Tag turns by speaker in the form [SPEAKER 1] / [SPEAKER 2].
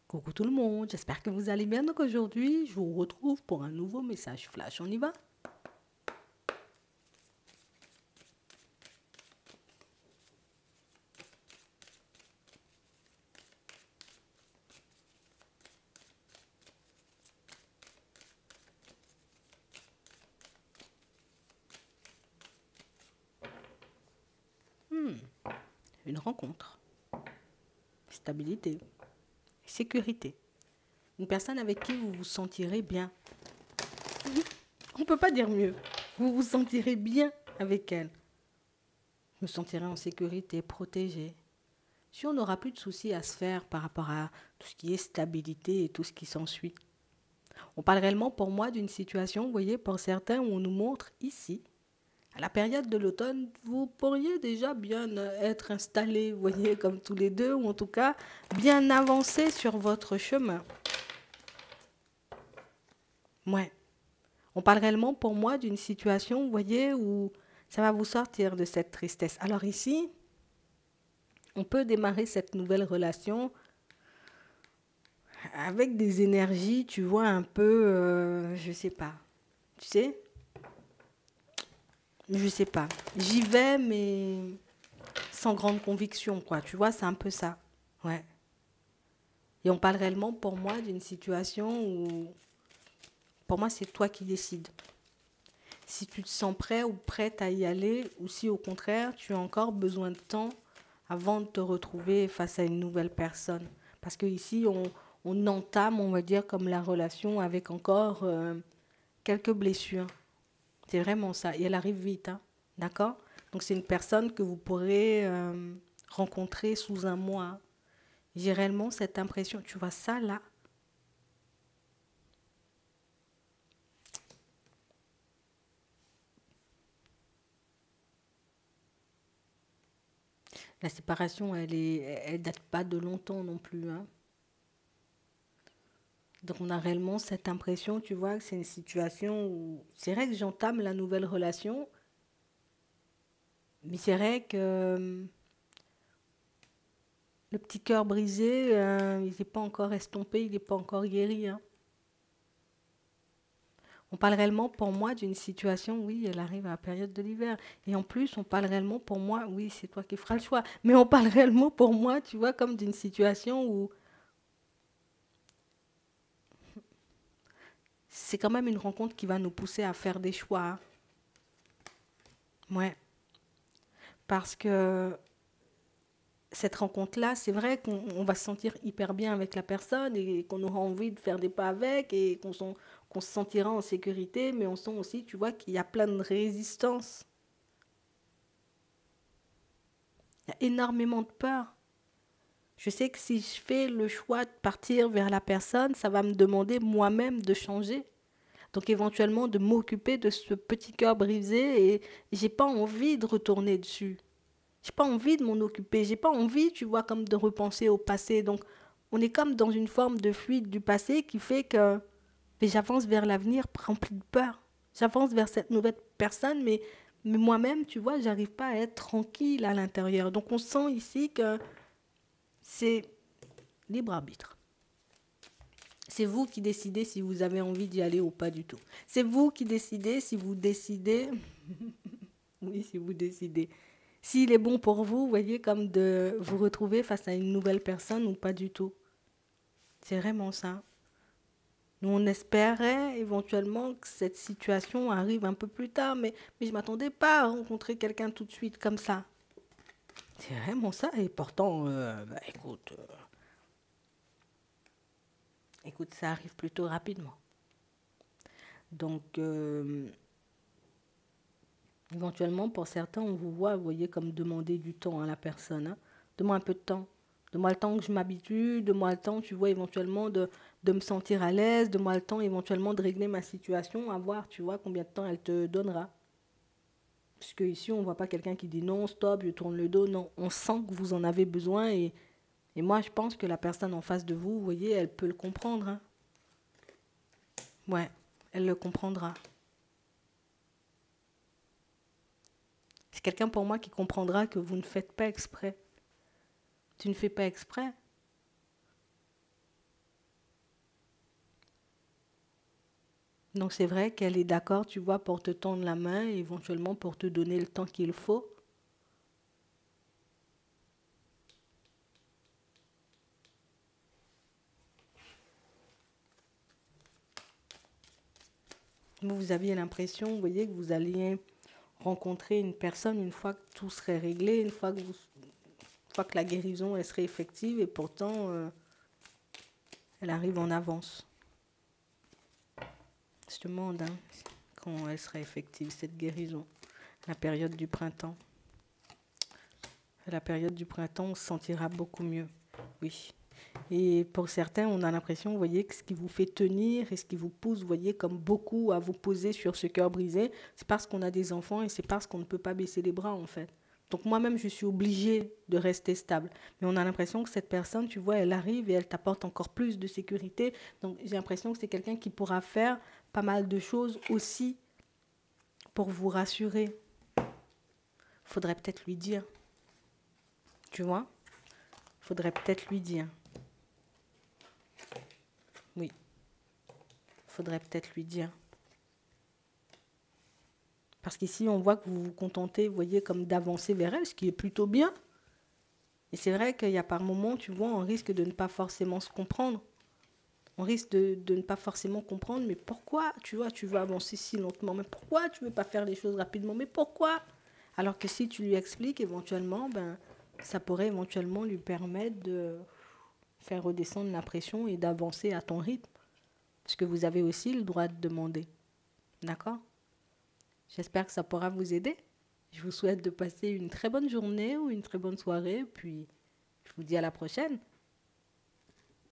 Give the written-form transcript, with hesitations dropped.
[SPEAKER 1] Coucou tout le monde, j'espère que vous allez bien. Donc aujourd'hui, je vous retrouve pour un nouveau message flash. On y va? Une rencontre, stabilité, sécurité. Une personne avec qui vous vous sentirez bien. On ne peut pas dire mieux. Vous vous sentirez bien avec elle. Je me sentirai en sécurité, protégée. Si on n'aura plus de soucis à se faire par rapport à tout ce qui est stabilité et tout ce qui s'ensuit. On parle réellement pour moi d'une situation, vous voyez, pour certains, où on nous montre ici, à la période de l'automne, vous pourriez déjà bien être installés, vous voyez, comme tous les deux, ou en tout cas, bien avancé sur votre chemin. Ouais. On parle réellement pour moi d'une situation, vous voyez, où ça va vous sortir de cette tristesse. Alors ici, on peut démarrer cette nouvelle relation avec des énergies, tu vois, un peu, je sais pas, tu sais, je sais pas. J'y vais, mais sans grande conviction, quoi. Tu vois, c'est un peu ça. Ouais. Et on parle réellement pour moi d'une situation où, pour moi, c'est toi qui décides. Si tu te sens prêt ou prête à y aller, ou si au contraire, tu as encore besoin de temps avant de te retrouver face à une nouvelle personne. Parce que ici, on entame, on va dire, comme la relation avec encore quelques blessures. C'est vraiment ça. Et elle arrive vite, hein. D'accord? Donc c'est une personne que vous pourrez rencontrer sous un mois. J'ai réellement cette impression. Tu vois ça là? La séparation, elle date pas de longtemps non plus, hein. Donc on a réellement cette impression, tu vois, que c'est une situation où c'est vrai que j'entame la nouvelle relation, mais c'est vrai que le petit cœur brisé, il n'est pas encore estompé, il n'est pas encore guéri, hein. On parle réellement pour moi d'une situation, oui, elle arrive à la période de l'hiver. Et en plus, on parle réellement pour moi, oui, c'est toi qui feras le choix. Mais on parle réellement pour moi, tu vois, comme d'une situation où c'est quand même une rencontre qui va nous pousser à faire des choix, hein. Ouais. Parce que cette rencontre-là, c'est vrai qu'on va se sentir hyper bien avec la personne et qu'on aura envie de faire des pas avec et qu'on se sentira en sécurité, mais on sent aussi, tu vois, qu'il y a plein de résistance. Il y a énormément de peur. Je sais que si je fais le choix de partir vers la personne, ça va me demander moi-même de changer. Donc éventuellement de m'occuper de ce petit cœur brisé et j'ai pas envie de retourner dessus. J'ai pas envie de m'en occuper. J'ai pas envie, tu vois, comme de repenser au passé. Donc on est comme dans une forme de fuite du passé qui fait que j'avance vers l'avenir rempli de peur. J'avance vers cette nouvelle personne, mais moi-même, tu vois, j'arrive pas à être tranquille à l'intérieur. Donc on sent ici que c'est libre arbitre. C'est vous qui décidez si vous avez envie d'y aller ou pas du tout. C'est vous qui décidez si vous décidez, oui, si vous décidez, s'il est bon pour vous, vous voyez, comme de vous retrouver face à une nouvelle personne ou pas du tout. C'est vraiment ça. Nous, on espérait éventuellement que cette situation arrive un peu plus tard, mais je ne m'attendais pas à rencontrer quelqu'un tout de suite comme ça. C'est vraiment ça. Et pourtant, écoute, ça arrive plutôt rapidement. Donc, éventuellement, pour certains, on vous voit, vous voyez, comme demander du temps à la personne, hein. Donne-moi un peu de temps. Donne-moi le temps que je m'habitue. Donne-moi le temps, tu vois, éventuellement de me sentir à l'aise. Donne-moi le temps, éventuellement, de régler ma situation. À voir, tu vois, combien de temps elle te donnera. Parce que ici, on ne voit pas quelqu'un qui dit non, stop, je tourne le dos. Non, on sent que vous en avez besoin. Et moi, je pense que la personne en face de vous, vous voyez, elle peut le comprendre, hein. Ouais, elle le comprendra. C'est quelqu'un pour moi qui comprendra que vous ne faites pas exprès. Tu ne fais pas exprès. Donc c'est vrai qu'elle est d'accord, tu vois, pour te tendre la main et éventuellement pour te donner le temps qu'il faut. Vous aviez l'impression, vous voyez, que vous alliez rencontrer une personne une fois que tout serait réglé, une fois que la guérison elle serait effective et pourtant elle arrive en avance. Je te demande quand elle serait effective, cette guérison. La période du printemps. À la période du printemps, on se sentira beaucoup mieux. Oui. Et pour certains, on a l'impression, vous voyez, que ce qui vous fait tenir et ce qui vous pousse, vous voyez, comme beaucoup à vous poser sur ce cœur brisé, c'est parce qu'on a des enfants et c'est parce qu'on ne peut pas baisser les bras, en fait. Donc moi-même, je suis obligée de rester stable. Mais on a l'impression que cette personne, tu vois, elle arrive et elle t'apporte encore plus de sécurité. Donc j'ai l'impression que c'est quelqu'un qui pourra faire pas mal de choses aussi pour vous rassurer. Faudrait peut-être lui dire, tu vois. Faudrait peut-être lui dire. Oui, faudrait peut-être lui dire. Parce qu'ici, on voit que vous vous contentez, vous voyez, comme d'avancer vers elle, ce qui est plutôt bien. Et c'est vrai qu'il y a par moments, tu vois, on risque de ne pas forcément se comprendre. On risque de ne pas forcément comprendre, mais pourquoi, tu vois, tu veux avancer si lentement? Mais pourquoi tu veux pas faire les choses rapidement? Mais pourquoi? Alors que si tu lui expliques, éventuellement, ben, ça pourrait éventuellement lui permettre de faire redescendre la pression et d'avancer à ton rythme. Parce que vous avez aussi le droit de demander. D'accord? J'espère que ça pourra vous aider. Je vous souhaite de passer une très bonne journée ou une très bonne soirée. Puis, je vous dis à la prochaine.